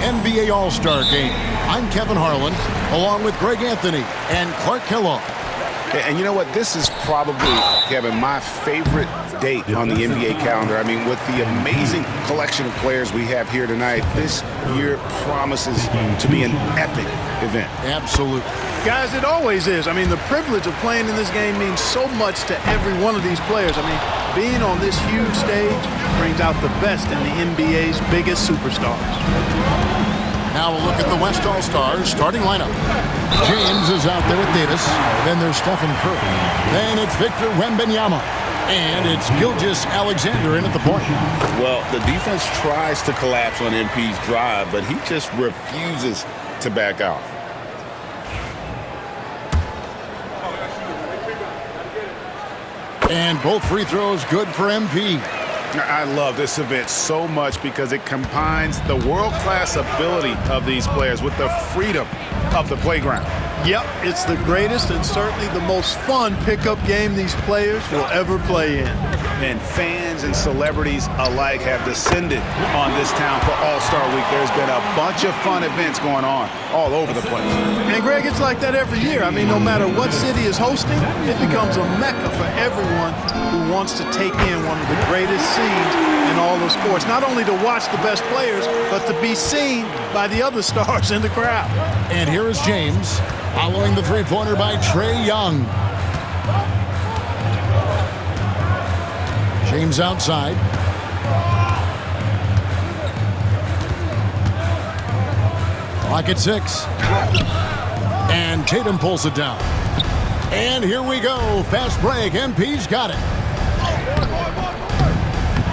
NBA All-Star Game. I'm Kevin Harlan, along with Greg Anthony and Clark Kellogg. And you know what? This is probably, Kevin, my favorite date on the NBA calendar. I mean, with the amazing collection of players we have here tonight, this year promises to be an epic event. Absolutely. Guys, it always is. I mean, the privilege of playing in this game means so much to every one of these players. I mean, being on this huge stage brings out the best in the NBA's biggest superstars. Now we'll look at the West All-Stars starting lineup. James is out there with Davis. Then there's Stephen Curry. Then it's Victor Wembanyama. And it's Gilgeous-Alexander in at the point. Well, the defense tries to collapse on MP's drive, but he just refuses to back out. And both free throws good for MP. I love this event so much because it combines the world-class ability of these players with the freedom of the playground. Yep, it's the greatest and certainly the most fun pickup game these players will ever play in. And fans and celebrities alike have descended on this town for All-Star Week. There's been a bunch of fun events going on all over the place. And Greg, it's like that every year. I mean, no matter what city is hosting, it becomes a mecca for everyone who wants to take in one of the greatest scenes in all of sports. Not only to watch the best players, but to be seen by the other stars in the crowd. And here is James, following the three-pointer by Trae Young. James outside. Clock at 6. And Tatum pulls it down. And here we go. Fast break. MP's got it.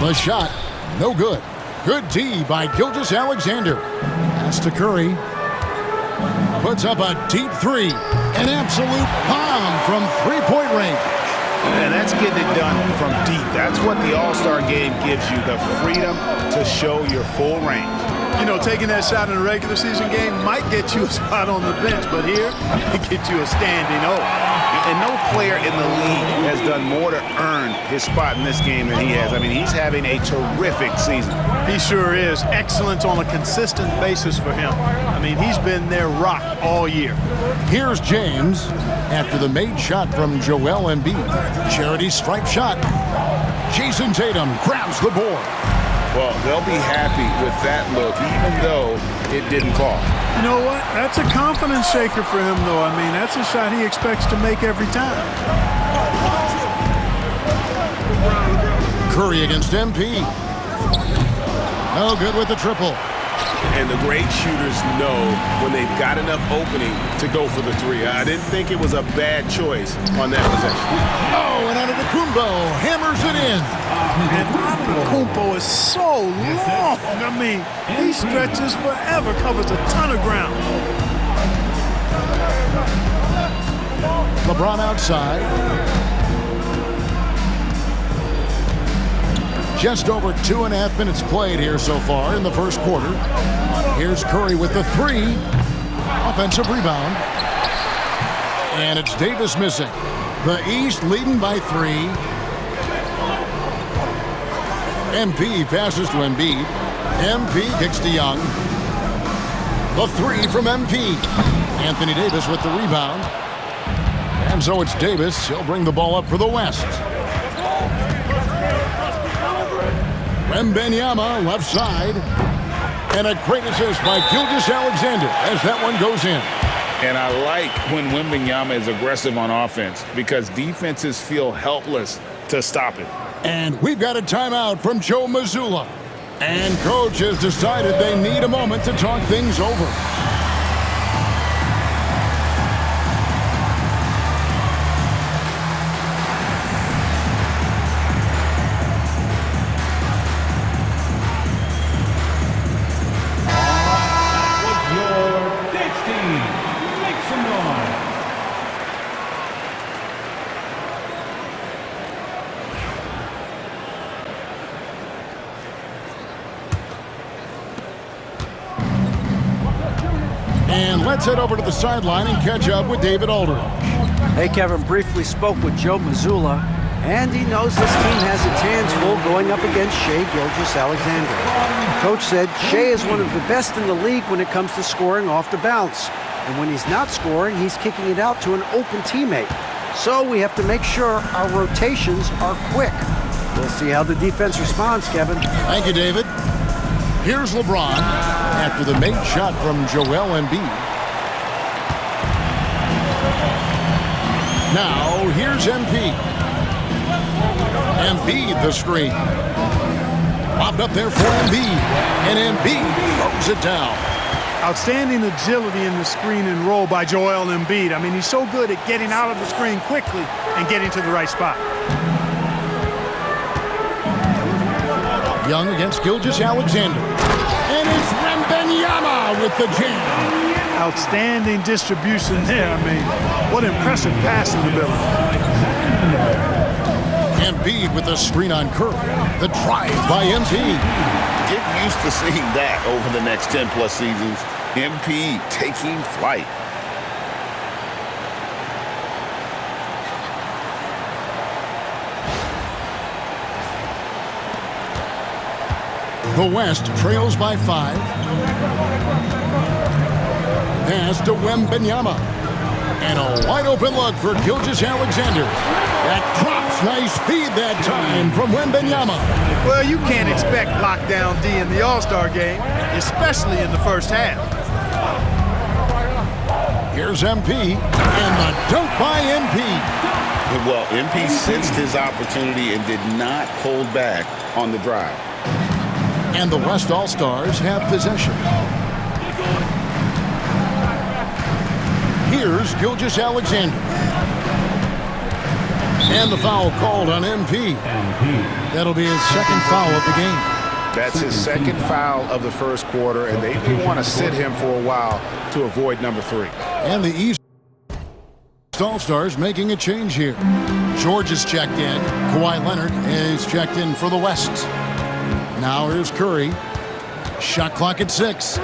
The shot, no good. Good D by Gilgeous-Alexander. Pass to Curry. Puts up a deep three. An absolute bomb from three-point range. And that's getting it done from deep. That's what the All-Star Game gives you, the freedom to show your full range. You know, taking that shot in a regular season game might get you a spot on the bench, but here, it gets you a standing O. And no player in the league has done more to earn his spot in this game than he has. I mean, he's having a terrific season. He sure is. Excellence on a consistent basis for him. I mean, he's been their rock all year. Here's James after the made shot from Joel Embiid. Charity stripe shot. Jason Tatum grabs the board. Well, they'll be happy with that look, even though it didn't fall. You know what? That's a confidence shaker for him, though. I mean, that's a shot he expects to make every time. Curry against MP. No good with the triple. And the great shooters know when they've got enough opening to go for the three. I didn't think it was a bad choice on that possession. Oh, and Antetokounmpo hammers it in. And Antetokounmpo is so long. I mean, he stretches forever, covers a ton of ground. LeBron outside. Just over 2.5 minutes played here so far in the first quarter. Here's Curry with the three. Offensive rebound. And it's Davis missing. The East leading by 3. MP passes to Embiid. MP kicks to Young. The three from MP. Anthony Davis with the rebound. And so it's Davis. He'll bring the ball up for the West. Wembanyama left side. And a great assist by Gilgeous-Alexander as that one goes in. And I like when Wembanyama is aggressive on offense because defenses feel helpless to stop it. And we've got a timeout from Joe Mazzulla. And coach has decided they need a moment to talk things over. And let's head over to the sideline and catch up with David Aldridge. Hey, Kevin, briefly spoke with Joe Mazzulla. And he knows this team has its hands full going up against Shai Gilgeous-Alexander. Coach said Shai is one of the best in the league when it comes to scoring off the bounce. And when he's not scoring, he's kicking it out to an open teammate. So we have to make sure our rotations are quick. We'll see how the defense responds, Kevin. Thank you, David. Here's LeBron after the made shot from Joel Embiid. Now, here's MP. Embiid the screen. Lobbed up there for Embiid. And Embiid throws it down. Outstanding agility in the screen and roll by Joel Embiid. I mean, he's so good at getting out of the screen quickly and getting to the right spot. Young against Gilgeous-Alexander. And it's Wembanyama with the jam. Outstanding distribution there. I mean, what impressive passing ability. Embiid with the screen on Curry. The drive by MP. Get used to seeing that over the next 10-plus seasons. MP taking flight. The West trails by 5. Pass to Wembanyama. And a wide-open look for Gilgeous-Alexander. That drops. Nice feed that time from Wembanyama. Well, you can't expect lockdown D in the All-Star game, especially in the first half. Here's MP. And the dunk by MP. Well, MP sensed his opportunity and did not hold back on the drive. And the West All-Stars have possession. Here's Gilgeous-Alexander. And the foul called on MP. That'll be his second foul of the game. That's his second foul of the first quarter, and they may want to sit him for a while to avoid number 3. And the East All-Stars making a change here. George is checked in. Kawhi Leonard is checked in for the West. Now here's Curry. Shot clock at 6.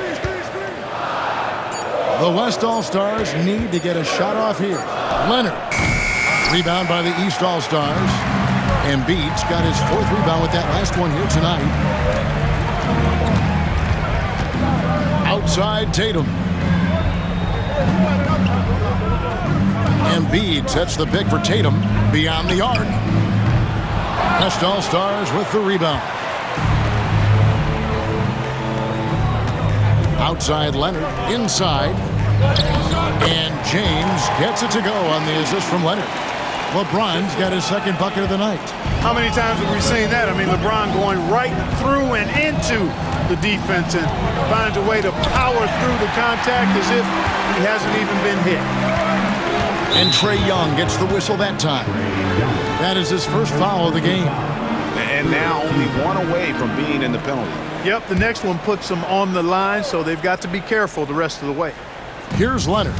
The West All-Stars need to get a shot off here. Leonard. Rebound by the East All-Stars. Embiid's got his 4th rebound with that last one here tonight. Outside Tatum. Embiid sets the pick for Tatum beyond the arc. West All-Stars with the rebound. Outside Leonard, inside. And James gets it to go on the assist from Leonard. LeBron's got his second bucket of the night. How many times have we seen that? I mean, LeBron going right through and into the defense and finds a way to power through the contact as if he hasn't even been hit. And Trae Young gets the whistle that time. That is his first foul of the game. And now only one away from being in the penalty. Yep, the next one puts them on the line, so they've got to be careful the rest of the way. Here's Leonard.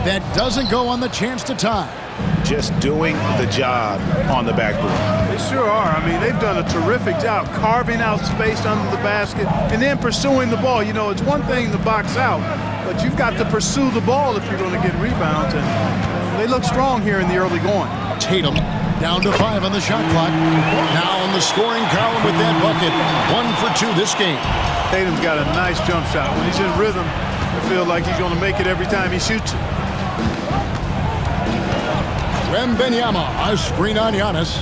That doesn't go on the chance to tie. Just doing the job on the backboard. They sure are. I mean, they've done a terrific job carving out space under the basket and then pursuing the ball. You know, it's one thing to box out, but you've got to pursue the ball if you're going to get rebounds. And they look strong here in the early going. Tatum down to 5 on the shot clock. Now on the scoring column with that bucket. 1 for 2 this game. Tatum's got a nice jump shot. When he's in rhythm, I feel like he's going to make it every time he shoots it. Wembanyama, a screen on Giannis.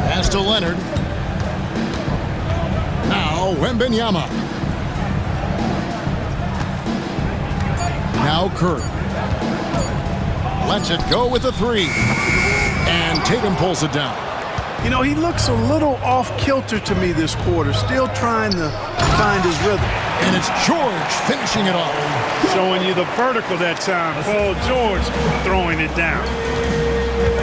Pass to Leonard. Now Wembanyama. Now Curry. Lets it go with a 3. And Tatum pulls it down. You know, he looks a little off-kilter to me this quarter, still trying to find his rhythm. And it's George finishing it off. Showing you the vertical that time. Paul George throwing it down.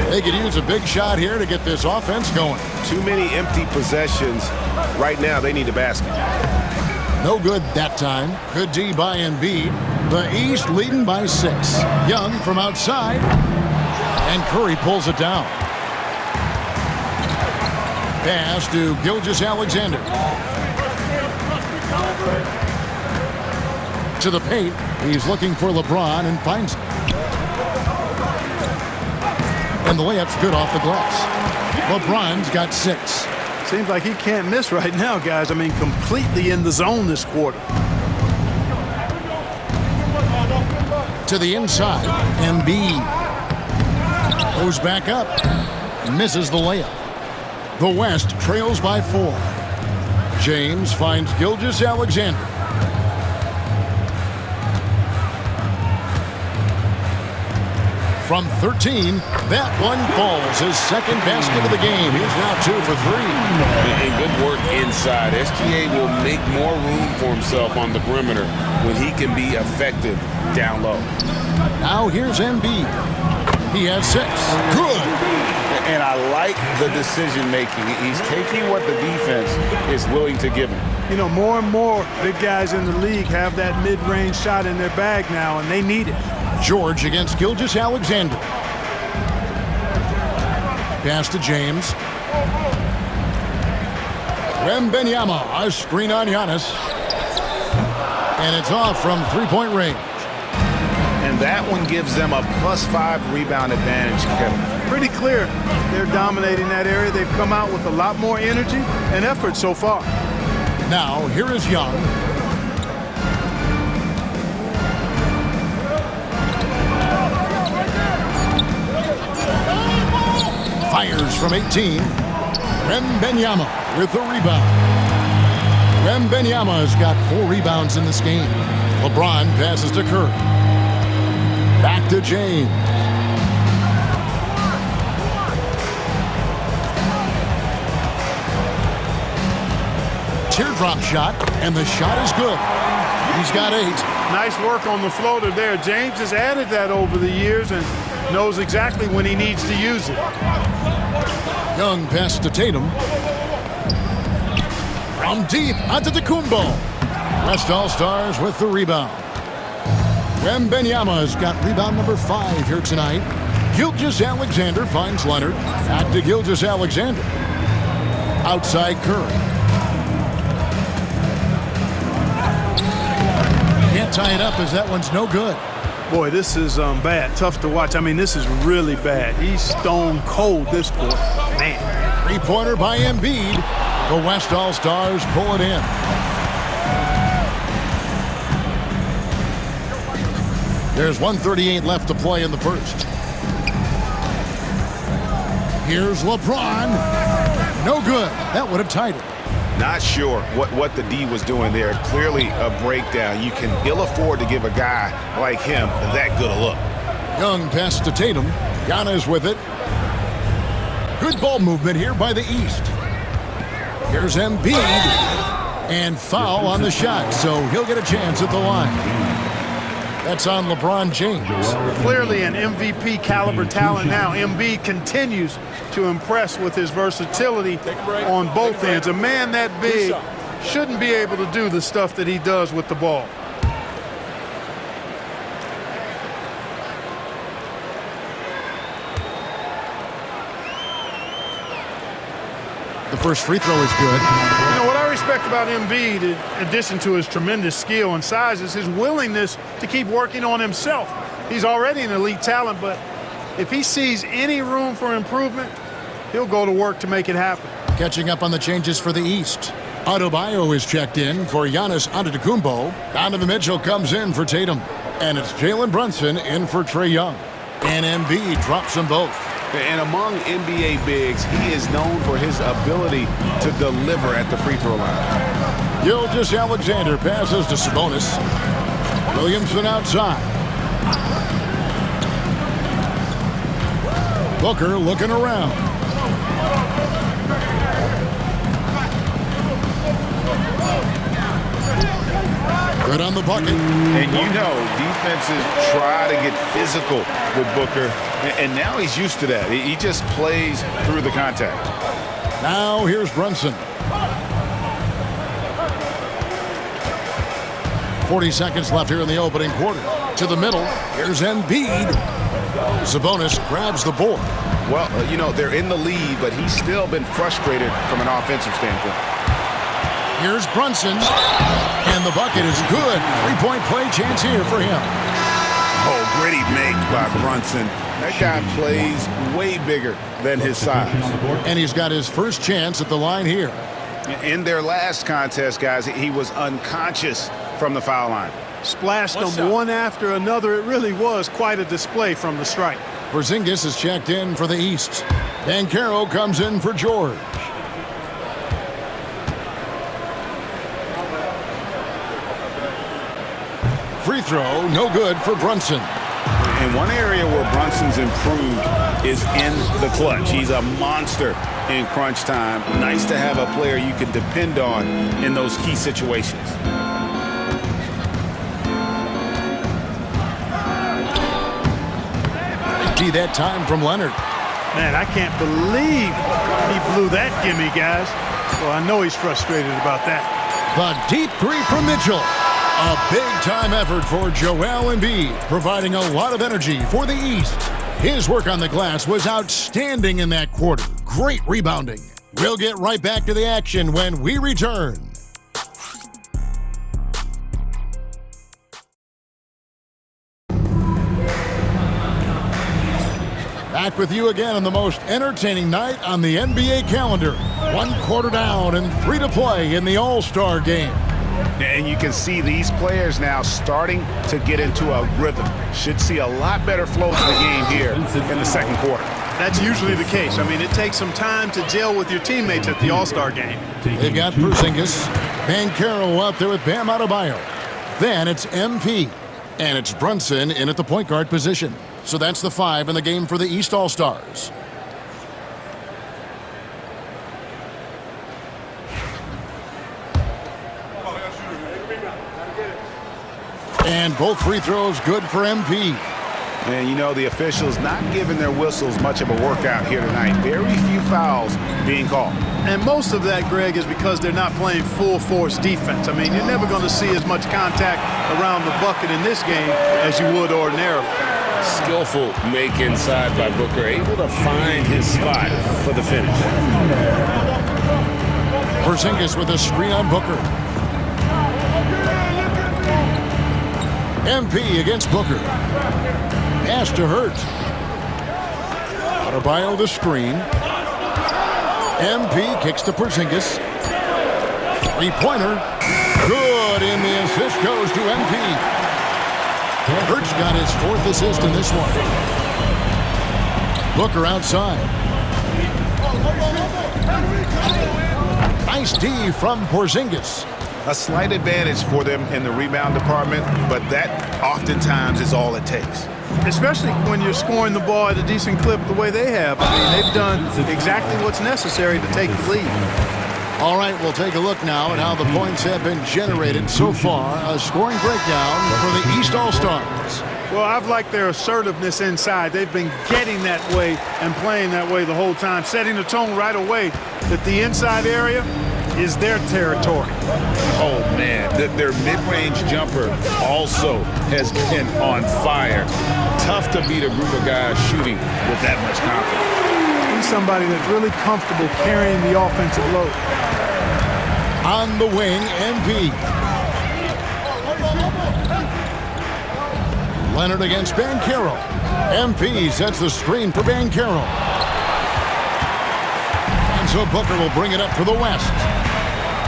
They could use a big shot here to get this offense going. Too many empty possessions. Right now, they need a basket. No good that time. Good D by Embiid. The East leading by 6. Young from outside. And Curry pulls it down. Pass to Gilgeous-Alexander. To the paint. He's looking for LeBron and finds it. And the layup's good off the glass. LeBron's got 6. Seems like he can't miss right now, guys. I mean, completely in the zone this quarter. To the inside. Embiid goes back up. Misses the layup. The West trails by 4. James finds Gilgeous-Alexander. From 13, that one falls. His second basket of the game. He's now 2 for 3. And good work inside. SGA will make more room for himself on the perimeter when he can be effective down low. Now here's Embiid. He has 6. Good. And I like the decision making. He's taking what the defense is willing to give him. You know, more and more big guys in the league have that mid-range shot in their bag now, and they need it. George against Gilgeous-Alexander. Pass to James. Wembanyama, a screen on Giannis. And it's off from 3-point range. And that one gives them a +5 rebound advantage, Kevin. Pretty clear they're dominating that area. They've come out with a lot more energy and effort so far. Now, here is Young. Fires from 18. Wembanyama with the rebound. Wembanyama's got 4 rebounds in this game. LeBron passes to Curry. Back to James. Teardrop shot, and the shot is good. He's got 8. Nice work on the floater there. James has added that over the years and knows exactly when he needs to use it. Young pass to Tatum. From deep, Antetokounmpo. West All-Stars with the rebound. Wembanyama's got rebound number 5 here tonight. Gilgeous-Alexander finds Leonard. Back to Gilgeous-Alexander. Outside Curry. Can't tie it up as that one's no good. Boy, this is bad. Tough to watch. I mean, this is really bad. He's stone cold this quarter. Man. 3-pointer by Embiid. The West All-Stars pull it in. There's 1:38 left to play in the first. Here's LeBron. No good. That would have tied it. Not sure what the D was doing there. Clearly a breakdown. You can ill afford to give a guy like him that good a look. Young pass to Tatum. Giannis with it. Good ball movement here by the East. Here's Embiid. And foul on the shot, so he'll get a chance at the line. That's on LeBron James. Clearly an MVP caliber talent now. Embiid continues to impress with his versatility on both ends. A man that big shouldn't be able to do the stuff that he does with the ball. The first free throw is good. You know, what I respect about Embiid, in addition to his tremendous skill and size, is his willingness to keep working on himself. He's already an elite talent, but if he sees any room for improvement, he'll go to work to make it happen. Catching up on the changes for the East. Adebayo is checked in for Giannis Antetokounmpo. Donovan Mitchell comes in for Tatum. And it's Jalen Brunson in for Trae Young. And Embiid drops them both. And among NBA bigs, he is known for his ability to deliver at the free throw line. Gilgeous-Alexander passes to Sabonis. Williamson outside. Booker looking around. Good on the bucket. And you know, defenses try to get physical with Booker, and now he's used to that. He just plays through the contact. Now here's Brunson. 40 seconds left here in the opening quarter. To the middle, here's Embiid. Sabonis grabs the board. Well, you know, they're in the lead, but he's still been frustrated from an offensive standpoint. Here's Brunson. And the bucket is good. Three-point play chance here for him. Oh, gritty make by Brunson. That guy plays way bigger than his size. And he's got his first chance at the line here. In their last contest, guys, he was unconscious from the foul line. Splashed them one after another. It really was quite a display from the stripe. Porzingis is checked in for the East. Banchero comes in for George. Free throw, no good for Brunson. And one area where Brunson's improved is in the clutch. He's a monster in crunch time. Nice to have a player you can depend on in those key situations. See that time from Leonard. Man, I can't believe he blew that gimme, guys. Well, I know he's frustrated about that. The deep three from Mitchell. A big-time effort for Joel Embiid, providing a lot of energy for the East. His work on the glass was outstanding in that quarter. Great rebounding. We'll get right back to the action when we return. Back with you again on the most entertaining night on the NBA calendar. 1 quarter down and 3 to play in the All-Star game. And you can see these players now starting to get into a rhythm. Should see a lot better flow to the game here in the second quarter. That's usually the case. I mean, it takes some time to gel with your teammates at the All-Star game. They've got Porzingis, Banchero out there with Bam Adebayo. Then it's MP. And it's Brunson in at the point guard position. So that's the 5 in the game for the East All-Stars. And both free throws good for MP. And you know, the officials not giving their whistles much of a workout here tonight. Very few fouls being called. And most of that, Greg, is because they're not playing full force defense. I mean, you're never going to see as much contact around the bucket in this game as you would ordinarily. Skillful make inside by Booker, able to find his spot for the finish. Porzingis with a screen on Booker. MP against Booker. Pass to Hurt. Adebayo the screen. MP kicks to Porzingis. Three-pointer. Good, and the assist goes to MP. Hurt's got his 4th assist in this one. Booker outside. Nice D from Porzingis. A slight advantage for them in the rebound department, but that oftentimes is all it takes. Especially when you're scoring the ball at a decent clip the way they have. I mean, they've done exactly what's necessary to take the lead. All right, we'll take a look now at how the points have been generated so far. A scoring breakdown for the East All-Stars. Well, I've liked their assertiveness inside. They've been getting that way and playing that way the whole time, setting the tone right away that the inside area is their territory. Oh, man, their mid-range jumper also has been on fire. Tough to beat a group of guys shooting with that much confidence. He's somebody that's really comfortable carrying the offensive load. On the wing, MP. Leonard against Banchero. MP sets the screen for Banchero. And so Booker will bring it up for the West.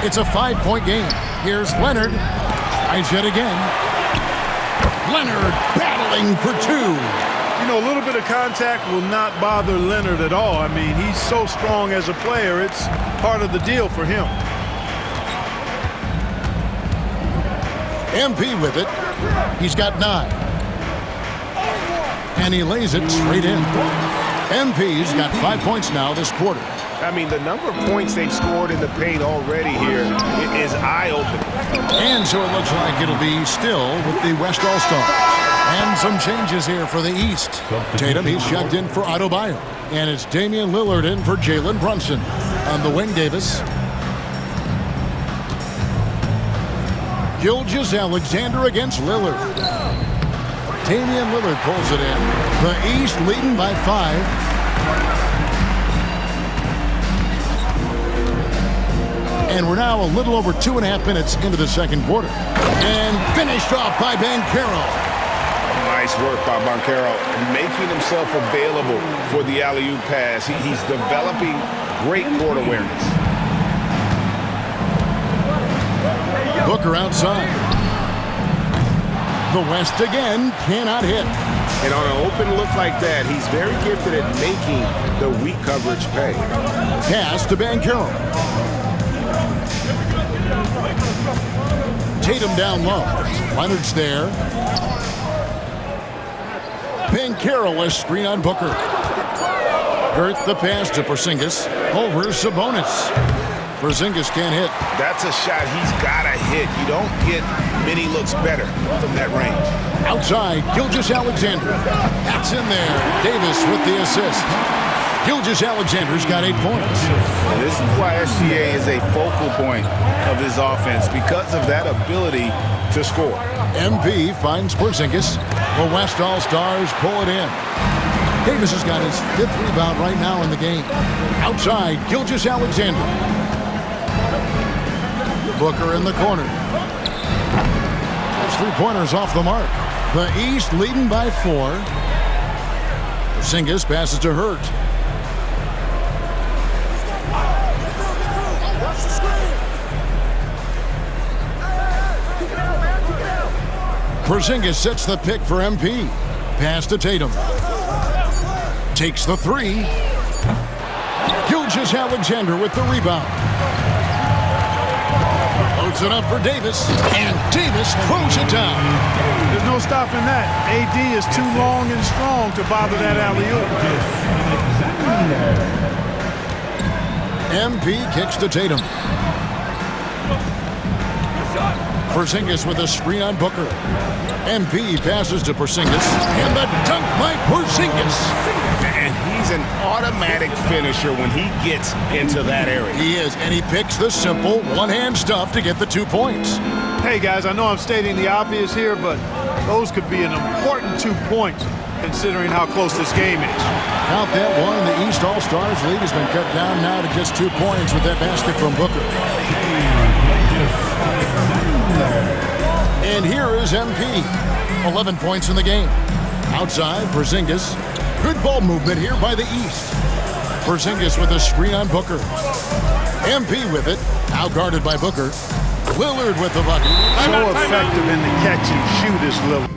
It's a 5-point game. Here's Leonard. Tries yet again. Leonard battling for 2. You know, a little bit of contact will not bother Leonard at all. I mean, he's so strong as a player. It's part of the deal for him. MP with it. He's got 9. And he lays it straight in. MP's got 5 points now this quarter. I mean, the number of points they've scored in the paint already here is eye-opening. And so it looks like it'll be still with the West All-Stars. And some changes here for the East. Tatum, he's checked in for Adebayo. And it's Damian Lillard in for Jalen Brunson. On the wing, Davis. Gilgeous-Alexander against Lillard. Damian Lillard pulls it in. The East leading by 5. And we're now a little over 2.5 minutes into the second quarter. And finished off by Mycareer. Nice work by Mycareer, making himself available for the alley-oop pass. He's developing great court awareness. Booker outside. The West again cannot hit. And on an open look like that, he's very gifted at making the weak coverage pay. Pass to Mycareer. Tatum down low. Leonard's there. Mycareer, a screen on Booker. Hurt the pass to Porzingis. Over Sabonis. Porzingis can't hit. That's a shot he's got to hit. You don't get many looks better from that range. Outside, Gilgeous-Alexander. That's in there. Davis with the assist. Gilgeous-Alexander's got 8 points. And this is why SGA is a focal point of his offense, because of that ability to score. MP finds Porzingis. The West All-Stars pull it in. Davis has got his 5th rebound right now in the game. Outside, Gilgeous-Alexander. Booker in the corner. That's 3-pointers off the mark. The East leading by 4. Porzingis passes to Hurt. Porzingis sets the pick for MP. Pass to Tatum. Takes the 3. Gilgeous-Alexander with the rebound. Loads it up for Davis. And Davis throws it down. There's no stopping that. AD is too long and strong to bother that alley-oop. MP kicks to Tatum. Porzingis with a screen on Booker. MP passes to Porzingis. And the dunk by Porzingis. And he's an automatic finisher when he gets into that area. He is, and he picks the simple one-hand stuff to get the 2 points. Hey, guys, I know I'm stating the obvious here, but those could be an important 2 points considering how close this game is. Count that one. The East All-Stars lead has been cut down now to just 2 points with that basket from Booker. And here is MP. 11 points in the game. Outside, Porzingis. Good ball movement here by the East. Porzingis with a screen on Booker. MP with it. Now guarded by Booker. Lillard with the bucket. So effective in the catch and shoot is Lillard.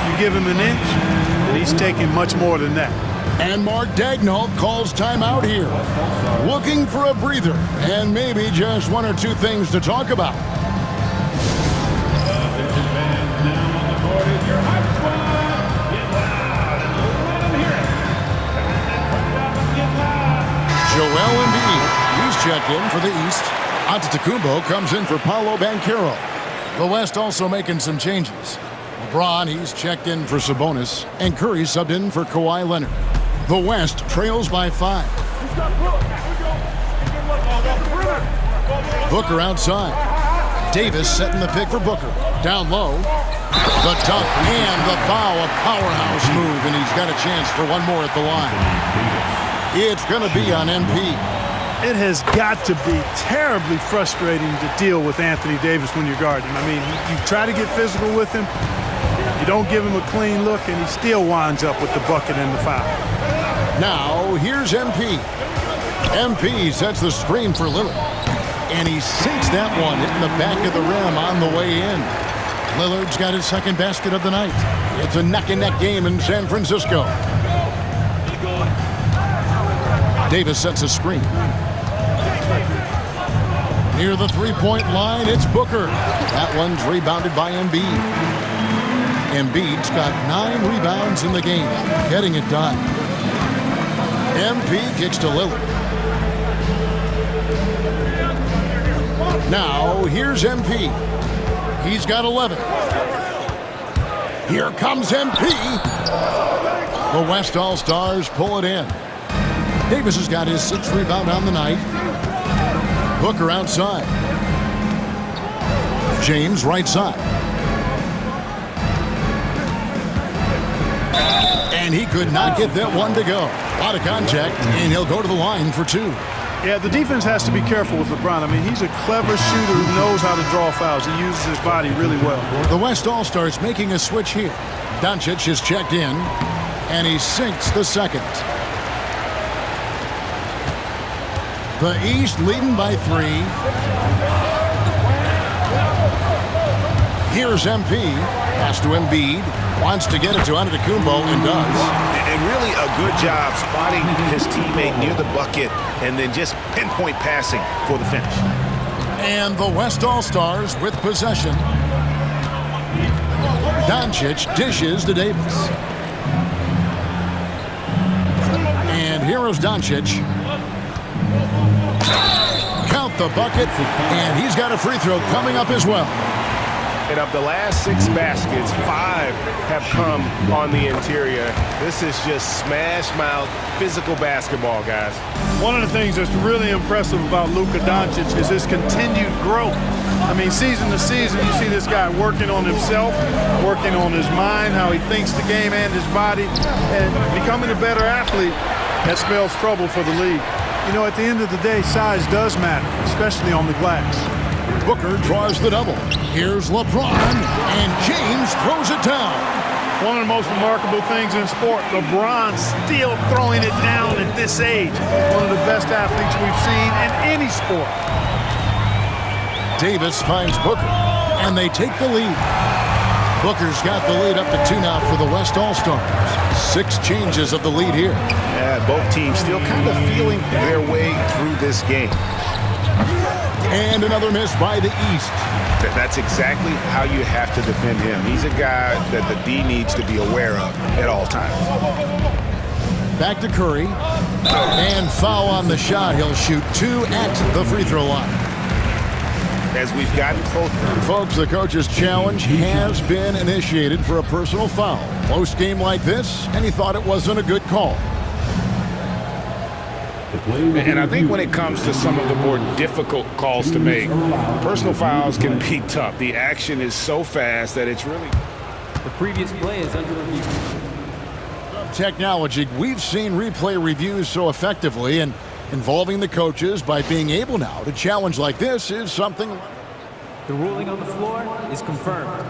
You give him an inch, and he's taking much more than that. And Mark Daigneault calls timeout here. Looking for a breather and maybe just 1 or 2 things to talk about. checked in for the East. Antetokounmpo comes in for Paolo Banchero. The West also making some changes. LeBron, he's checked in for Sabonis, and Curry subbed in for Kawhi Leonard. The West trails by 5. Booker outside. Davis setting the pick for Booker. Down low. The dunk and the foul, a powerhouse move, and he's got a chance for one more at the line. It's going to be on MP. It has got to be terribly frustrating to deal with Anthony Davis when you're guarding. I mean, you try to get physical with him, you don't give him a clean look, and he still winds up with the bucket and the foul. Now, here's MP. MP sets the screen for Lillard, and he sinks that one, hitting the back of the rim on the way in. Lillard's got his second basket of the night. It's a neck-and-neck game in San Francisco. Davis sets a screen. Near the three-point line, it's Booker. That one's rebounded by Embiid. Embiid's got 9 rebounds in the game, getting it done. MP kicks to Lillard. Now, here's MP. He's got 11. Here comes MP. The West All-Stars pull it in. Davis has got his 6th rebound on the night. Booker outside. James right side. And he could not get that one to go. A lot of contact, and he'll go to the line for 2. Yeah, the defense has to be careful with LeBron. I mean, he's a clever shooter who knows how to draw fouls. He uses his body really well. The West All-Stars making a switch here. Doncic is checked in, and he sinks the second. The East leading by 3. Here's MP. Pass to Embiid. Wants to get it to Antetokounmpo and does. And really a good job spotting his teammate near the bucket and then just pinpoint passing for the finish. And the West All-Stars with possession. Doncic dishes to Davis. And here is Doncic. Count the bucket, and he's got a free throw coming up as well. And of the last 6 baskets, 5 have come on the interior. This is just smash-mouth, physical basketball, guys. One of the things that's really impressive about Luka Doncic is his continued growth. I mean, season to season, you see this guy working on himself, working on his mind, how he thinks the game and his body, and becoming a better athlete. That spells trouble for the league. You know, at the end of the day, size does matter, especially on the glass. Booker draws the double. Here's LeBron, and James throws it down. One of the most remarkable things in sport, LeBron still throwing it down at this age. One of the best athletes we've seen in any sport. Davis finds Booker, and they take the lead. Booker's got the lead up to 2 now for the West All-Stars. 6 changes of the lead here. Yeah, both teams still kind of feeling their way through this game. And another miss by the East. That's exactly how you have to defend him. He's a guy that the D needs to be aware of at all times. Back to Curry. And foul on the shot. He'll shoot 2 at the free throw line. As we've gotten closer. Folks, the coach's challenge has been initiated for a personal foul. Close game like this, and he thought it wasn't a good call. And I think when it comes to some of the more difficult calls to make, personal fouls can be tough. The action is so fast that it's really... The previous play is under review. Technology, we've seen replay reviews so effectively, and involving the coaches by being able now to challenge like this is something. The ruling on the floor is confirmed.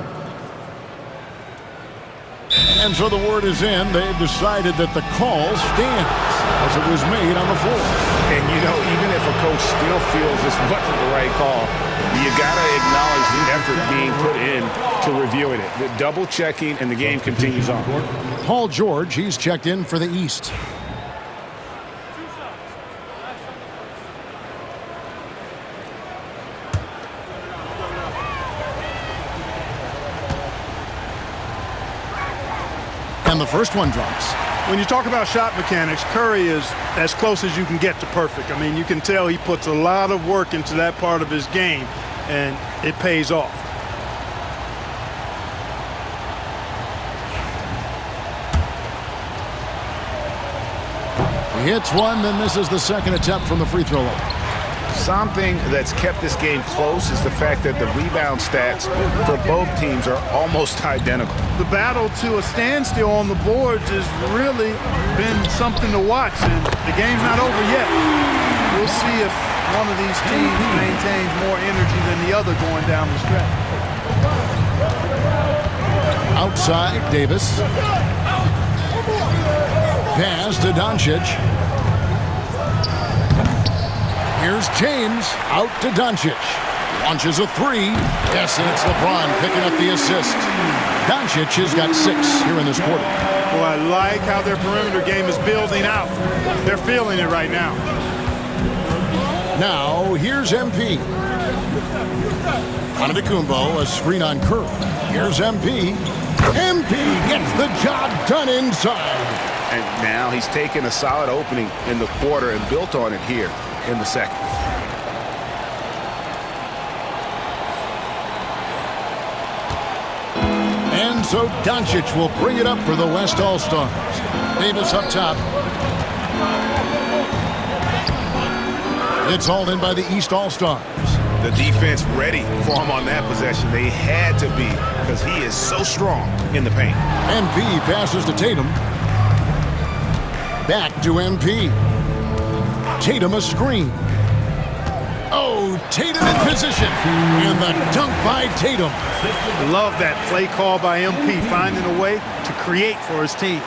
And so the word is in. They've decided that the call stands as it was made on the floor. And, you know, even if a coach still feels this wasn't the right call, you got to acknowledge the effort being put in to reviewing it. The double checking, and the game continues on. Paul George, he's checked in for the East. And the first one drops. When you talk about shot mechanics, Curry is as close as you can get to perfect. I mean, you can tell he puts a lot of work into that part of his game, and it pays off. He hits one, then misses the second attempt from the free throw line. Something that's kept this game close is the fact that the rebound stats for both teams are almost identical. The battle to a standstill on the boards has really been something to watch, and the game's not over yet. We'll see if one of these teams maintains more energy than the other going down the stretch. Outside, Davis. Pass to Doncic. Here's James, out to Doncic. Launches a three. Yes, and it's LeBron picking up the assist. Doncic has got 6 here in this quarter. Well, I like how their perimeter game is building out. They're feeling it right now. Now, here's MP. Antetokounmpo, a screen on Curry. Here's MP. MP gets the job done inside. And now he's taken a solid opening in the quarter and built on it here in the second. And so Doncic will bring it up for the West All-Stars. Davis up top. It's hauled in by the East All-Stars. The defense ready for him on that possession. They had to be because he is so strong in the paint. MP passes to Tatum. Back to MP. Tatum a screen. Oh, Tatum in position. And the dunk by Tatum. Love that play call by MP, finding a way to create for his team.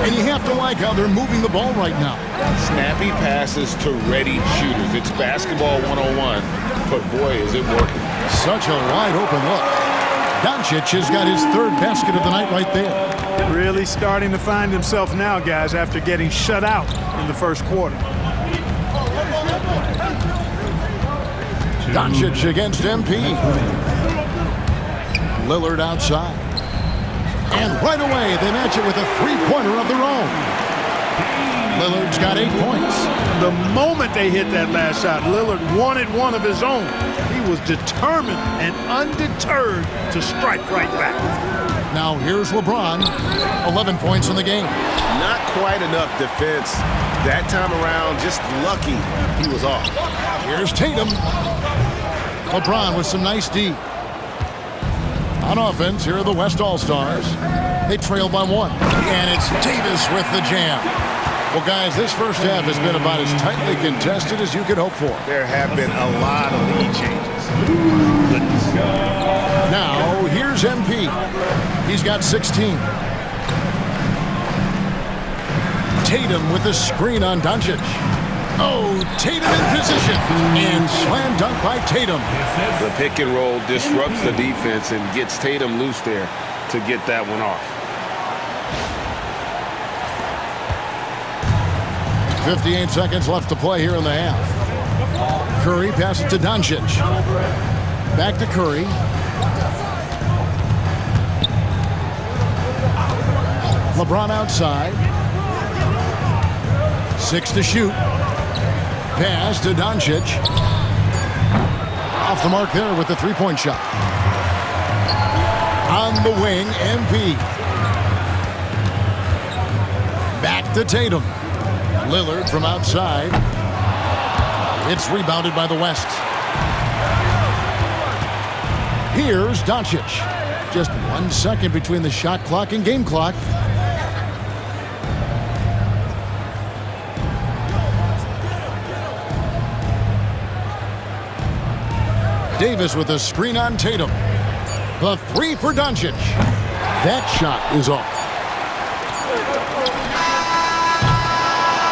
And you have to like how they're moving the ball right now. Snappy passes to ready shooters. It's basketball 101, but boy, is it working. Such a wide open look. Doncic has got his 3rd basket of the night right there. Really starting to find himself now, guys, after getting shut out in the first quarter. Doncic against MP. Lillard outside. And right away, they match it with a three-pointer of their own. Lillard's got 8 points. The moment they hit that last shot, Lillard wanted one of his own. He was determined and undeterred to strike right back. Now here's LeBron, 11 points in the game. Not quite enough defense that time around. Just lucky he was off. Here's Tatum. LeBron with some nice D. On offense, here are the West All-Stars. They trail by 1. And it's Davis with the jam. Well, guys, this first half has been about as tightly contested as you could hope for. There have been a lot of lead changes. Goodness. Now, here's MP. He's got 16. Tatum with the screen on Doncic. Oh, Tatum in position. And slam dunk by Tatum. The pick and roll disrupts the defense and gets Tatum loose there to get that one off. 58 seconds left to play here in the half. Curry passes to Doncic. Back to Curry. LeBron outside. 6 to shoot. Pass to Doncic. Off the mark there with the three-point shot. On the wing, MP. Back to Tatum. Lillard from outside. It's rebounded by the West. Here's Doncic. Just 1 second between the shot clock and game clock. Davis with a screen on Tatum. The 3 for Doncic. That shot is off.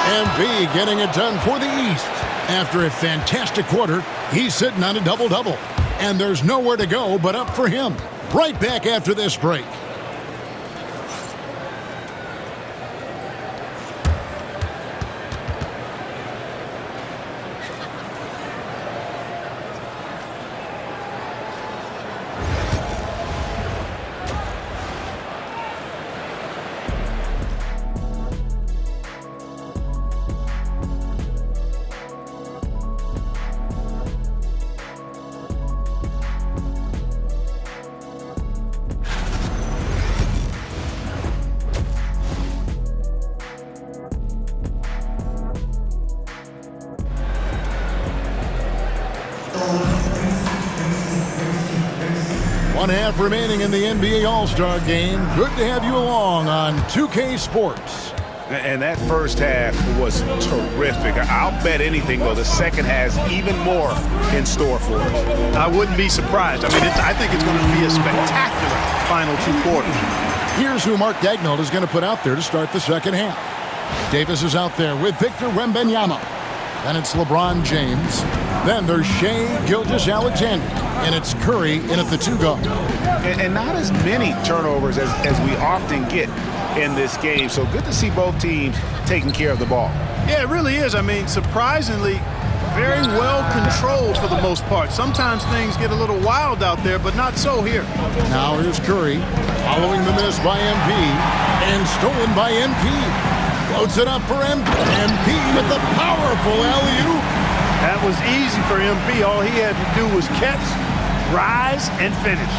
MP getting it done for the East. After a fantastic quarter, he's sitting on a double-double. And there's nowhere to go but up for him. Right back after this break. 1 half remaining in the NBA All-Star game. Good to have you along on 2K Sports. And that first half was terrific. I'll bet anything, though, the second has even more in store for us. I wouldn't be surprised. I mean, I think it's going to be a spectacular final 2 quarters. Here's who Mark Daigneault is going to put out there to start the second half. Davis is out there with Victor Wembanyama. Then it's LeBron James. Then there's Shai Gilgeous-Alexander. And it's Curry in at the 2 guard. And not as many turnovers as we often get in this game. So good to see both teams taking care of the ball. Yeah, it really is. I mean, surprisingly, very well controlled for the most part. Sometimes things get a little wild out there, but not so here. Now here's Curry, following the miss by MP, and stolen by MP. Floats it up for MP. MP with the powerful alley-oop. That was easy for MP. All he had to do was catch, rise, and finish.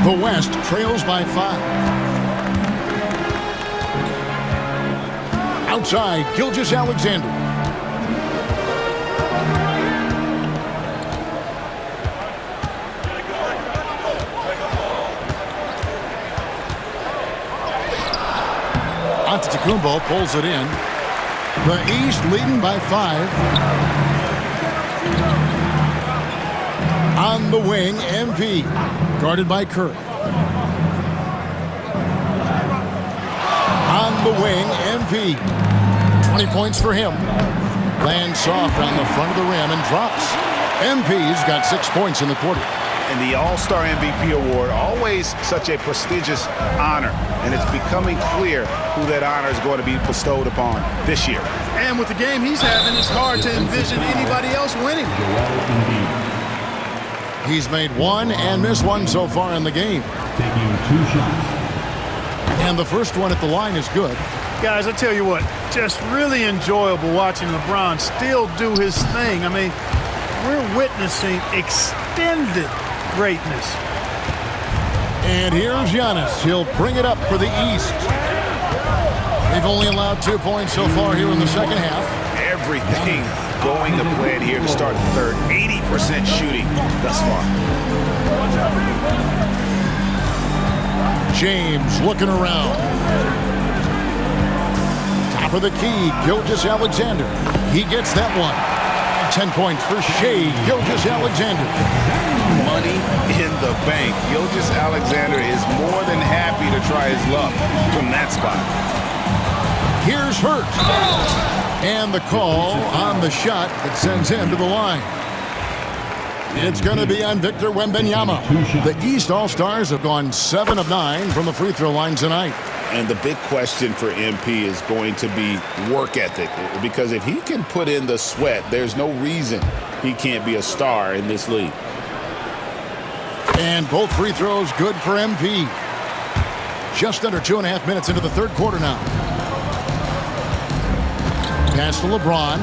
The West trails by 5. Outside, Gilgeous-Alexander. Antetokounmpo pulls it in. The East leading by 5. On the wing, MP. Guarded by Curry. On the wing, MP. 20 points for him. Lands soft on the front of the rim and drops. MP's got 6 points in the quarter. And the All-Star MVP award, always such a prestigious honor. And it's becoming clear who that honor is going to be bestowed upon this year. And with the game he's having, it's hard to envision anybody else winning. He's made 1 and missed 1 so far in the game. Taking 2 shots. And the first one at the line is good. Guys, I tell you what, just really enjoyable watching LeBron still do his thing. I mean, we're witnessing extended greatness. And here's Giannis. He'll bring it up for the East. They've only allowed 2 points so far here in the second half. Everything going to plan here to start the third. 80% shooting thus far. James looking around. Top of the key, Gilgeous-Alexander. He gets that one. 10 points for Shai Gilgeous-Alexander. Money in the bank. Gilgeous-Alexander is more than happy to try his luck from that spot. Here's Hurt. And the call on the shot that sends him to the line. It's going to be on Victor Wembanyama. The East All-Stars have gone 7 of 9 from the free throw line tonight. And the big question for MP is going to be work ethic. Because if he can put in the sweat, there's no reason he can't be a star in this league. And both free throws good for MP. Just under 2.5 minutes into the third quarter now. Pass to LeBron.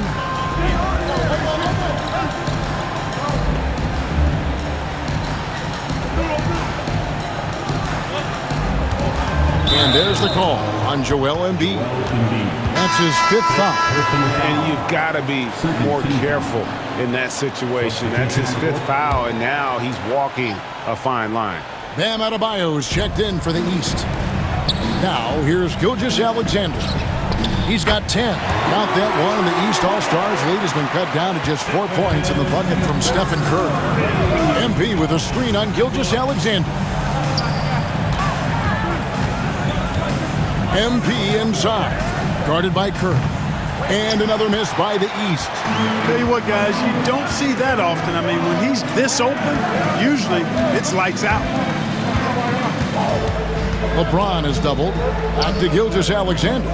And there's the call on Joel Embiid. That's his 5th foul. And you've got to be more careful in that situation. That's his 5th foul, and now he's walking a fine line. Bam Adebayo's checked in for the East. Now, here's Gilgeous-Alexander. He's got 10. Count that one, and the East All-Stars lead has been cut down to just 4 points in the bucket from Stephen Curry. MP with a screen on Gilgeous-Alexander. MP inside, guarded by Curry. And another miss by the East. Tell you what, guys, you don't see that often. I mean, when he's this open, usually it's lights out. LeBron is doubled. Back to Gilgeous-Alexander.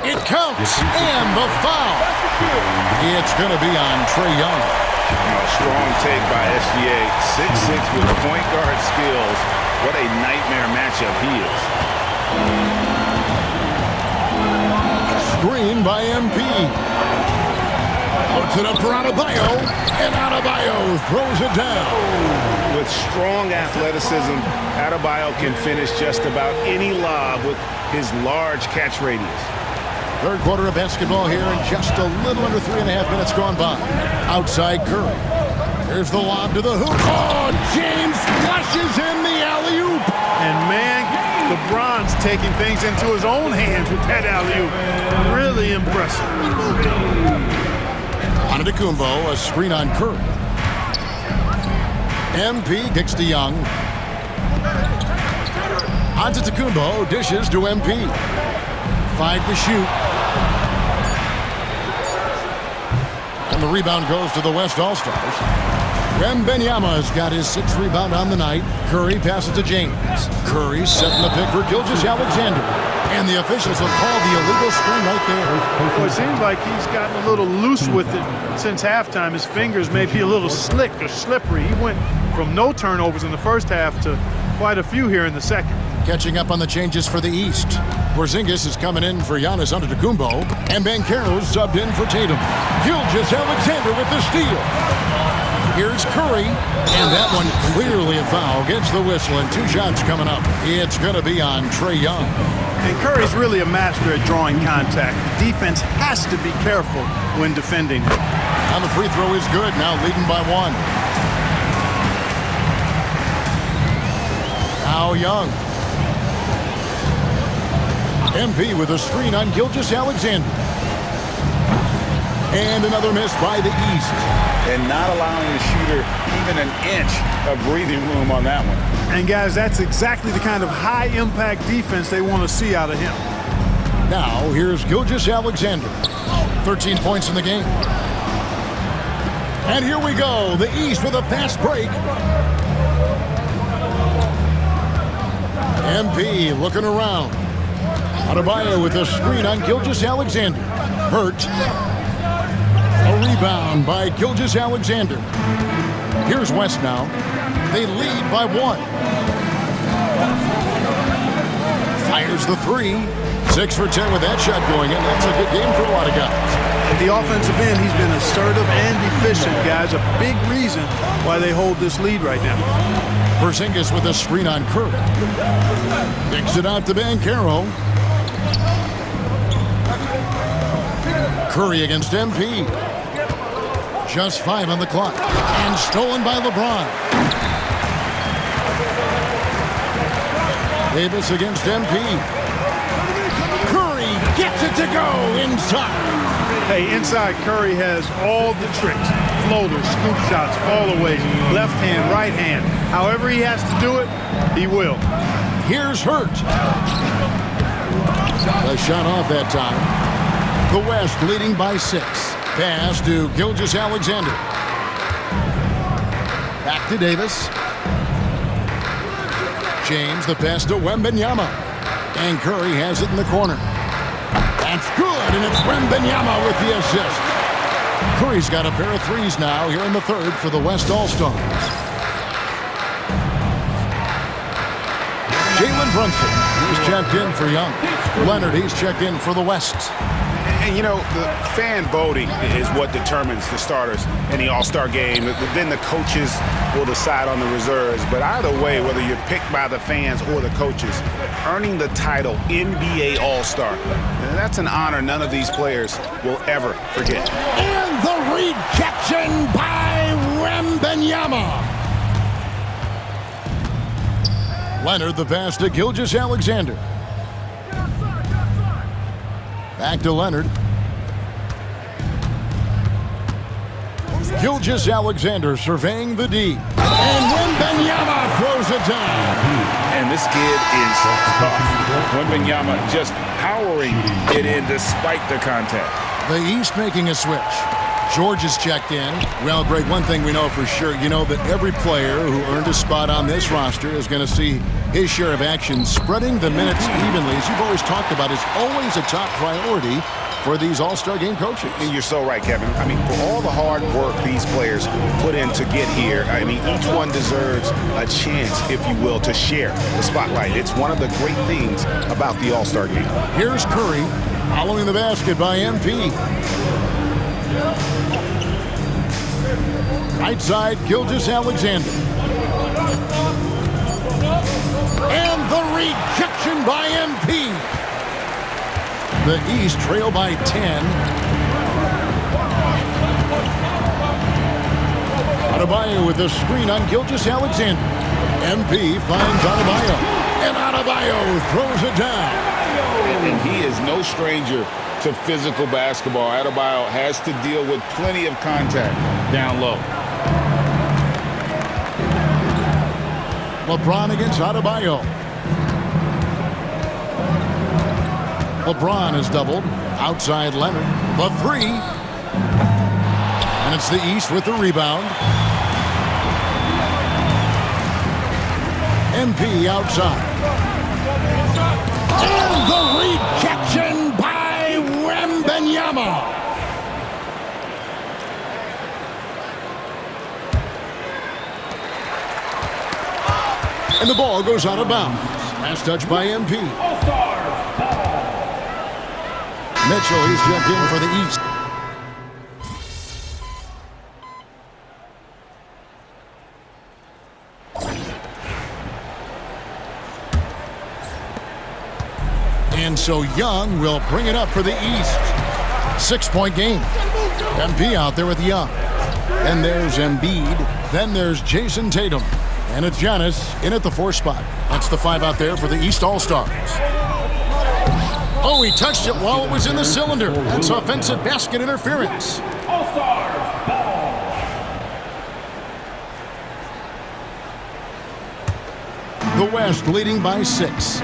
It counts, and the foul. It's going to be on Trae Young. Strong take by SGA. 6'6" with point guard skills. What a nightmare matchup he is. Screen by MP. Puts it up for Adebayo, and Adebayo throws it down. With strong athleticism, Adebayo can finish just about any lob with his large catch radius. Third quarter of basketball here, and just a little under 3.5 minutes gone by. Outside Curry. Here's the lob to the hoop. Oh, James flushes in the alley-oop. And, man, LeBron's taking things into his own hands with that alley-oop. Really impressive. Antetokounmpo, a screen on Curry. MP kicks to Young. Antetokounmpo dishes to MP. 5 to shoot. And the rebound goes to the West All-Stars. Wembanyama's got his 6th rebound on the night. Curry passes to James. Curry setting the pick for Gilgeous-Alexander. And the officials have called the illegal screen right there. Well, it seems like he's gotten a little loose with it since halftime. His fingers may be a little slick or slippery. He went from no turnovers in the first half to quite a few here in the second. Catching up on the changes for the East. Porzingis is coming in for Giannis Antetokounmpo, and Banchero's subbed in for Tatum. Gilgeous-Alexander with the steal. Here's Curry, and that one clearly a foul. Gets the whistle, and 2 shots coming up. It's going to be on Trae Young. And Curry's really a master at drawing contact. The defense has to be careful when defending him. And the free throw is good, now leading by 1. Now Young. MP with a screen on Gilgeous-Alexander. And another miss by the East. And not allowing the shooter even an inch of breathing room on that one. And, guys, that's exactly the kind of high-impact defense they want to see out of him. Now, here's Gilgeous-Alexander. 13 points in the game. And here we go. The East with a fast break. MP looking around. Adebayo with a screen on Gilgeous-Alexander. Hurt. A rebound by Gilgeous-Alexander. Here's West now. They lead by 1. Fires the 3. 6 for 10 with that shot going in. That's a good game for a lot of guys. At the offensive end, he's been assertive and efficient, guys. A big reason why they hold this lead right now. Porzingis with a screen on Curry. Kicks it out to Banchero. Curry against MP. Just 5 on the clock. And stolen by LeBron. Davis against MP. Curry gets it to go inside. Hey, inside Curry has all the tricks. Floaters, scoop shots, fallaways, left hand, right hand. However he has to do it, he will. Here's Hurt. A shot off that time. The West leading by 6. Pass to Gilgeous-Alexander. Back to Davis. James, the pass to Wembanyama. And Curry has it in the corner. That's good, and it's Wembanyama with the assist. Curry's got a pair of 3s now here in the third for the West All-Stars. Jalen Brunson, he's checked in for Young. Leonard, he's checked in for the West. And, you know, the fan voting is what determines the starters in the All-Star game. Then the coaches will decide on the reserves. But either way, whether you're picked by the fans or the coaches, earning the title NBA All-Star, that's an honor none of these players will ever forget. And the rejection by Wembanyama. Leonard the pass to Gilgeous-Alexander. Back to Leonard. Gilgeous-Alexander surveying the D. And Wembanyama throws it down. And this kid is tough. Wembanyama just powering it in despite the contact. The East making a switch. George is checked in. Well, Greg, one thing we know for sure, you know that every player who earned a spot on this roster is going to see his share of action. Spreading the minutes evenly, as you've always talked about, is always a top priority for these All-Star game coaches. And you're so right, Kevin. I mean, for all the hard work these players put in to get here, I mean, each one deserves a chance, if you will, to share the spotlight. It's one of the great things about the All-Star game. Here's Curry following the basket by MP. Right side, Gilgeous-Alexander. And the rejection by MP. The East trail by 10. Adebayo with the screen on Gilgeous-Alexander. MP finds Adebayo. And Adebayo throws it down. And he is no stranger to physical basketball. Adebayo has to deal with plenty of contact down low. LeBron against Adebayo. LeBron is doubled. Outside Leonard. The three. And it's the East with the rebound. MP outside. And the rejection by Wembanyama. And the ball goes out of bounds. Pass touch by MP. Mitchell, he's checked in for the East. And so Young will bring it up for the East. 6-point game. MP out there with Young. Then there's Embiid. Then there's Jason Tatum. And it's Giannis in at the 4 spot. That's the 5 out there for the East All-Stars. Oh, he touched it while it was in the cylinder. That's offensive basket interference. All-Stars ball. The West leading by 6.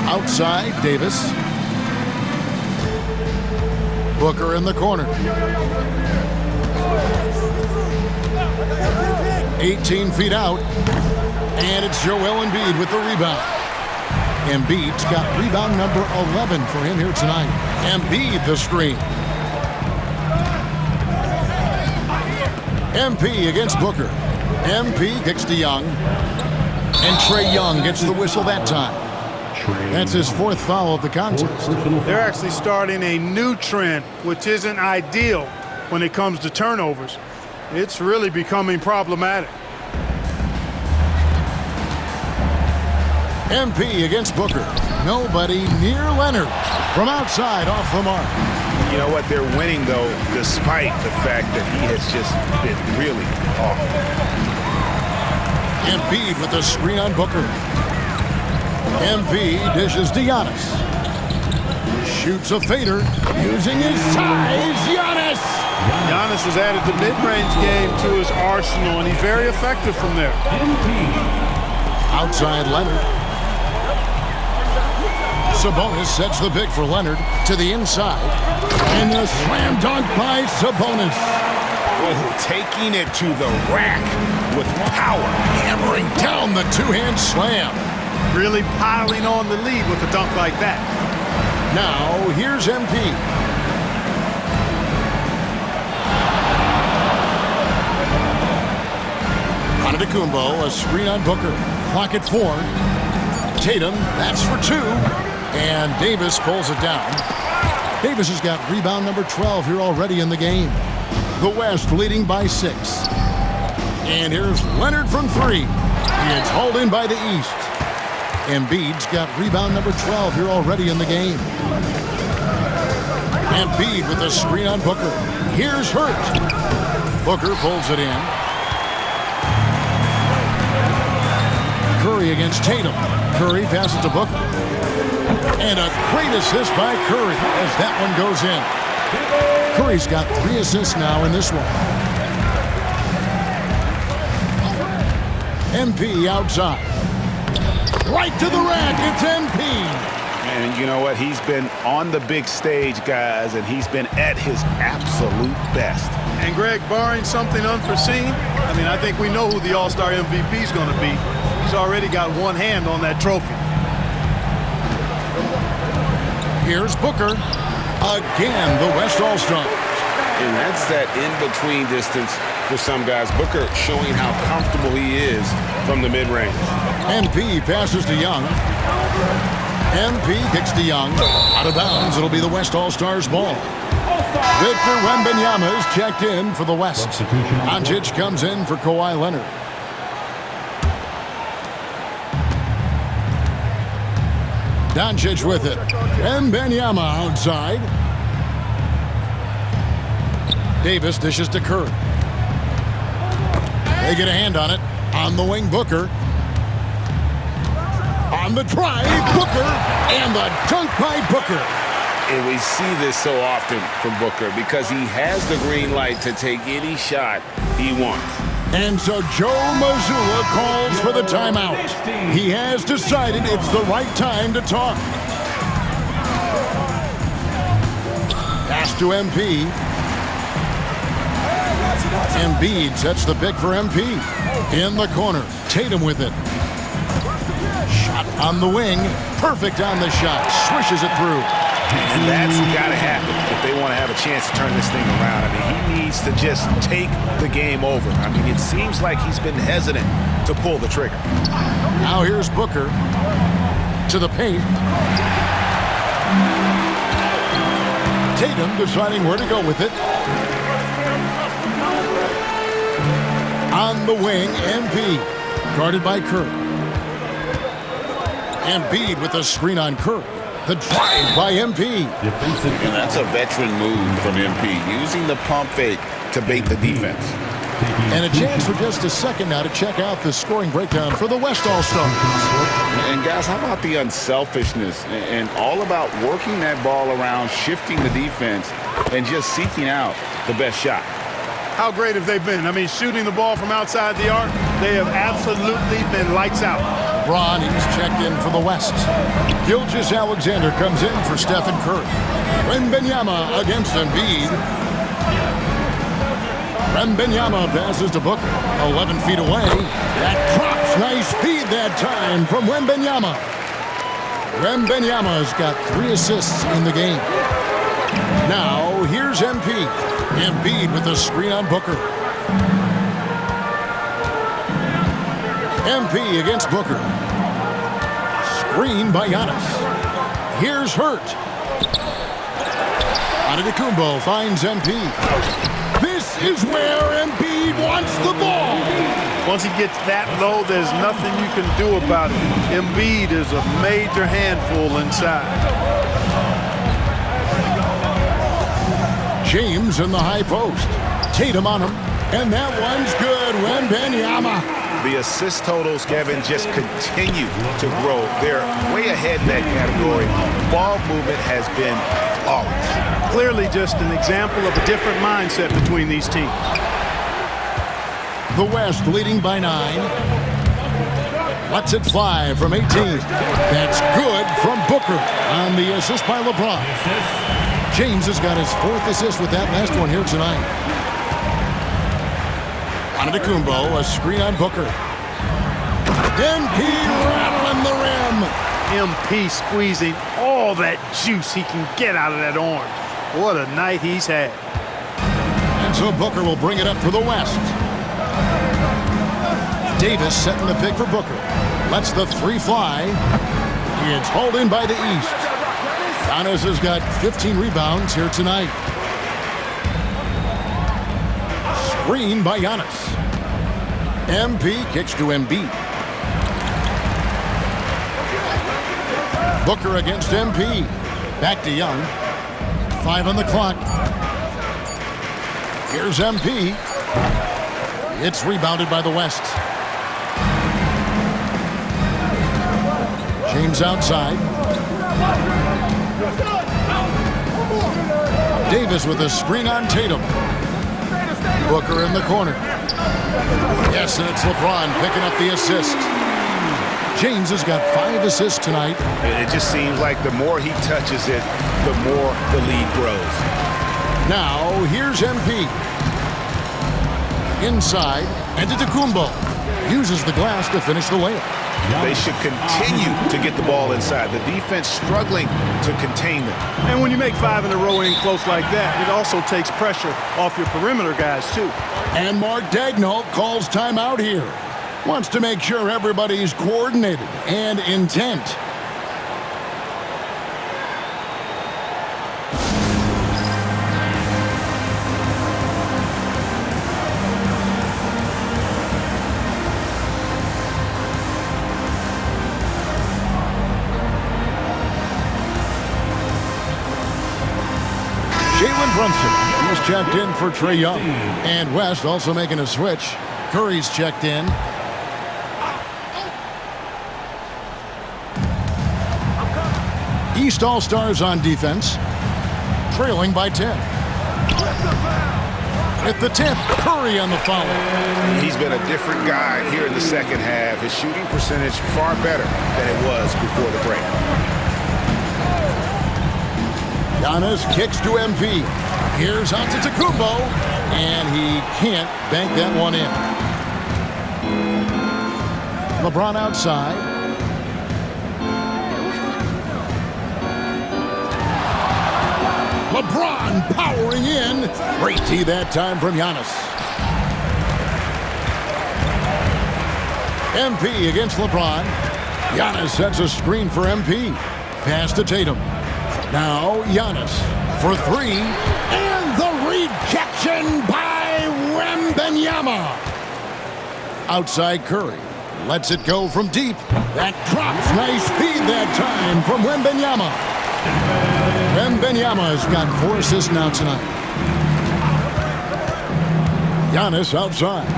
Outside, Davis. Booker in the corner. 18 feet out. And it's Joel Embiid with the rebound. Embiid's got rebound number 11 for him here tonight. Embiid the screen. MP against Booker. MP kicks to Young. And Trae Young gets the whistle that time. That's his 4th foul of the contest. They're actually starting a new trend, which isn't ideal when it comes to turnovers. It's really becoming problematic. MP against Booker. Nobody near Leonard. From outside, off the mark. You know what? They're winning, though, despite the fact that he has just been really off. Embiid with the screen on Booker. MP dishes to Giannis. Shoots a fader using his size. Giannis! Giannis has added the mid-range game to his arsenal, and he's very effective from there. Outside Leonard. Sabonis sets the pick for Leonard to the inside. And a slam dunk by Sabonis. Taking it to the rack with power. Hammering down the two-hand slam. Really piling on the lead with a dunk like that. Now, here's MP. Antetokounmpo, a screen on Booker. Clock at 4. Tatum, that's for 2. And Davis pulls it down. Davis has got rebound number 12 here already in the game. The West leading by 6. And here's Leonard from 3. It's hauled in by the East. Embiid's got rebound number 12 here already in the game. Embiid with a screen on Booker. Here's Hurt. Booker pulls it in. Curry against Tatum. Curry passes to Booker. And a great assist by Curry as that one goes in. Curry's got 3 assists now in this one. MP outside. Right to the rack. It's MP. And you know what? He's been on the big stage, guys, and he's been at his absolute best. And Greg, barring something unforeseen, I think we know who the All-Star MVP is going to be. He's already got one hand on that trophy. Here's Booker. Again, the West All-Stars. And that's that in-between distance for some guys. Booker showing how comfortable he is from the mid-range. MP passes to Young. MP kicks to Young. Out of bounds, it'll be the West All-Stars ball. Victor Wembanyama is checked in for the West. Doncic comes in for Kawhi Leonard. Doncic with it. Wembanyama outside. Davis dishes to Curry. They get a hand on it. On the wing, Booker. On the drive, Booker. And the dunk by Booker. And we see this so often from Booker because he has the green light to take any shot he wants. And so Joe Mazzulla calls for the timeout. He has decided it's the right time to talk. Pass to MP. Embiid sets the pick for MP. In the corner, Tatum with it. Shot on the wing. Perfect on the shot. Swishes it through. And that's got to happen if they want to have a chance to turn this thing around. He needs to just take the game over. It seems like he's been hesitant to pull the trigger. Now here's Booker to the paint. Tatum deciding where to go with it. On the wing, MP. Guarded by Curry. Embiid with a screen on Curry. The drive by MP. And that's a veteran move from MP, using the pump fake to bait the defense. And a chance for just a second now to check out the scoring breakdown for the West All-Stars. And guys, how about the unselfishness and all about working that ball around, shifting the defense, and just seeking out the best shot. How great have they been? Shooting the ball from outside the arc, they have absolutely been lights out. LeBron, he's checked in for the West. Gilgeous-Alexander comes in for Stephen Curry. Wembanyama against Embiid. Wembanyama passes to Booker. 11 feet away. That drops. Nice feed that time from Wembanyama. Wembanyama's got 3 assists in the game. Now, here's MP. Embiid with a screen on Booker. MP against Booker. Screen by Giannis. Here's Hurt. Antetokounmpo finds MP. This is where Embiid wants the ball. Once he gets that low, there's nothing you can do about it. Embiid is a major handful inside. James in the high post. Tatum on him. And that one's good. Wembanyama. The assist totals, Kevin, just continue to grow. They're way ahead in that category. Ball movement has been flawless. Clearly just an example of a different mindset between these teams. The West leading by 9. Lets it fly from 18. That's good from Booker on the assist by LeBron. James has got his 4th assist with that last one here tonight. Antetokounmpo, a screen on Booker. MP rattling the rim. MP squeezing all that juice he can get out of that orange. What a night he's had. And so Booker will bring it up for the West. Davis setting the pick for Booker. Lets the 3 fly. It's hauled in by the East. Giannis has got 15 rebounds here tonight. Screen by Giannis. MP kicks to Embiid. Booker against MP. Back to Young. 5 on the clock. Here's MP. It's rebounded by the West. James outside. Davis with a screen on Tatum. Booker in the corner. Yes, and it's LeBron picking up the assist. James has got 5 assists tonight. It just seems like the more he touches it, the more the lead grows. Now, here's MP. Inside, Antetokounmpo uses the glass to finish the layup. They should continue to get the ball inside. The defense struggling to contain them. And when you make 5 in a row in close like that, it also takes pressure off your perimeter guys, too. And Mark Daigneault calls timeout here. Wants to make sure everybody's coordinated and intent. Brunson was checked in for Trae Young. And West also making a switch. Curry's checked in. East All-Stars on defense. Trailing by 10. At the tip, Curry on the foul. He's been a different guy here in the second half. His shooting percentage far better than it was before the break. Giannis kicks to MP. Here's Antetokounmpo, and he can't bank that one in. LeBron outside. LeBron powering in. Great D that time from Giannis. MP against LeBron. Giannis sets a screen for MP. Pass to Tatum. Now Giannis for 3, and the rejection by Wembanyama. Outside Curry, lets it go from deep. That drops, nice feed that time from Wembanyama. Wembanyama has got 4 assists now tonight. Giannis outside.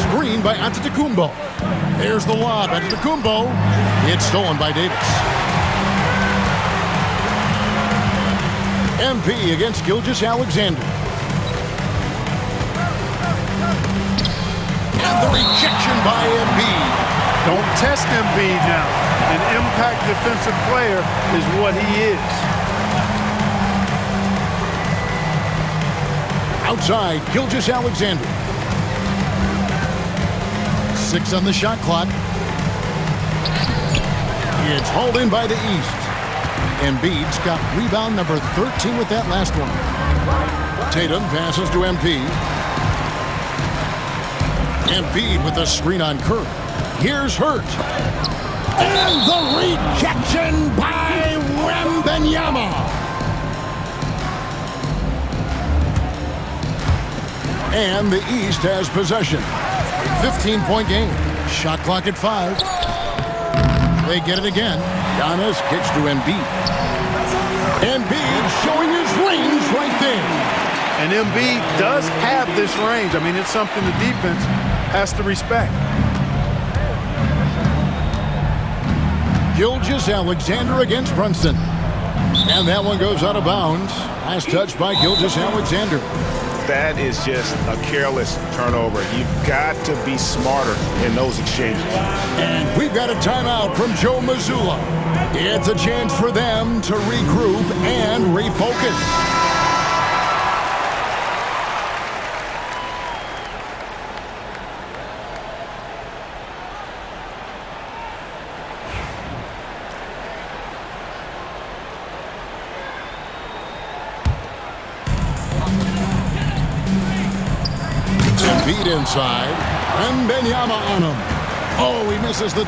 Screen by Antetokounmpo. There's the lob. Antetokounmpo. It's stolen by Davis. MP against Gilgeous-Alexander. And the rejection by Embiid. Don't test Embiid now. An impact defensive player is what he is. Outside, Gilgeous-Alexander. 6 on the shot clock. It's hauled in by the East. Embiid's got rebound number 13 with that last one. Tatum passes to MP. Embiid with a screen on Curry. Here's Hurt. And the rejection by Wembanyama. And the East has possession. 15-point game. Shot clock at 5. They get it again. Giannis kicks to Embiid. Embiid showing his range right there. And Embiid does have this range. I mean, it's something the defense has to respect. Gilgeous-Alexander against Brunson. And that one goes out of bounds. Last touch by Gilgeous-Alexander. That is just a careless turnover. You've got to be smarter in those exchanges. And we've got a timeout from Joe Mazzulla. It's a chance for them to regroup and refocus. Embiid inside. Wembanyama on him. Oh, he misses the